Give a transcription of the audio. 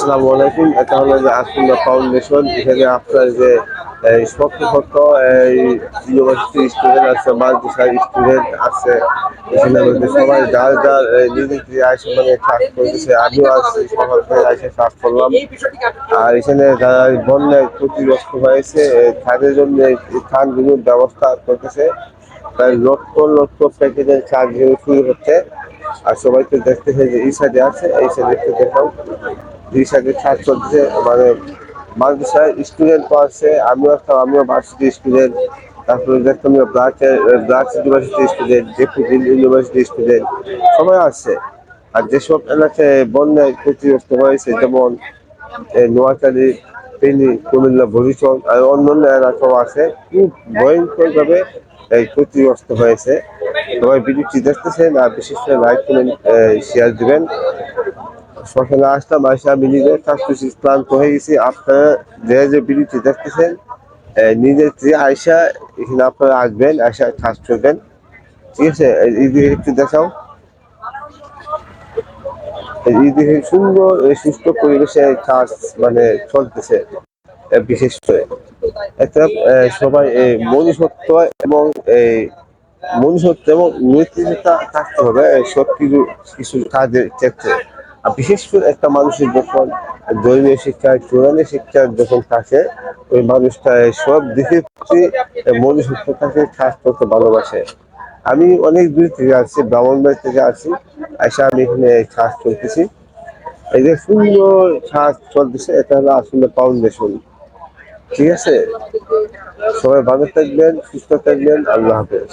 আসসালামু আলাইকুম। এটা হলো যে আসুন্না ফাউন্ডেশন। এখানে আপনার যে শত শত ইউনিভার্সিটি স্টুডেন্ট আছে, মাদ্রাসার স্টুডেন্ট আছে। এখানে হচ্ছে সবাই যার যার নিজে যে আসে মানে কাজ করতেছে। আমিও আসছি, সকাল থেকে এসে কাজ করলাম। আর এখানে যারা বন্যায় ক্ষতিগ্রস্ত হয়েছে তাদের জন্য ত্রাণগুলোর ব্যবস্থা করতেছে। প্রায় লক্ষ লক্ষ প্যাকেটের কাজ শুরু হচ্ছে। আর সবাইকে দেখতেছে যে এই সাইডে আছে, এই সাইডে একটু দেখাও। দুই সাইডে কাজ চলছে, মানে মাদ্রাসার স্টুডেন্ট আছে, আমিও ভার্সিটি স্টুডেন্ট। তারপরে দেখতাম BRAC university student, deputy university student, সবাই আছে। আর যেসব এলাকায় বন্যায় ক্ষতিগ্রস্ত হয়েছে, যেমন নোয়াখালী, ফেনী, কুমিল্লা, বরিশাল আর অন্যান্য এলাকাও আছে, খুব ভয়ঙ্কর ভাবে এই ক্ষতিগ্রস্ত হয়েছে। সবাই ভিডিওটি দেখতেছেন আর বিশেষ করে লাইক কমেন্ট শেয়ার দিবেন। সকালে আসলাম, আসে আমি নিজের কাজ করছি, ক্লান্ত হয়ে গেছি। আপনারা যে ভিডিওটি দেখতেছেন নিজের যে আয়সা এখানে আপনারা আসবেন, আয়সা কাজ করবেন। ঠিক আছে, এই দিকে একটু দেখাও। এই দিকে সুন্দর সুস্থ পরিবেশে কাজ মানে চলতেছে। বিশেষ করে একটা সবাই মনুষ্যত্ব এবং এই মনুষ্যত্ব এবং নৈতিকতা থাকতে হবে সব কিছু কিছু কাজের ক্ষেত্রে। আর বিশেষ করে একটা মানুষের যখন ধর্মীয় শিক্ষা, কোরআনী শিক্ষা যখন থাকে, ওই মানুষটা সব দিকে মনুষ্যত্ব থাকে, কাজ করতে ভালোবাসে। আমি অনেক দূর থেকে আসছি, ব্রাহ্মণবাড়ি থেকে আসছি, আইসা আমি এখানে কাজ করতেছি। এই যে সুন্দর কাজ চলতেছে, এটা হলো আসলে ফাউন্ডেশন। ঠিক আছে, সবাই ভালো থাকবেন, সুস্থ থাকবেন, আল্লাহ হাফেজ।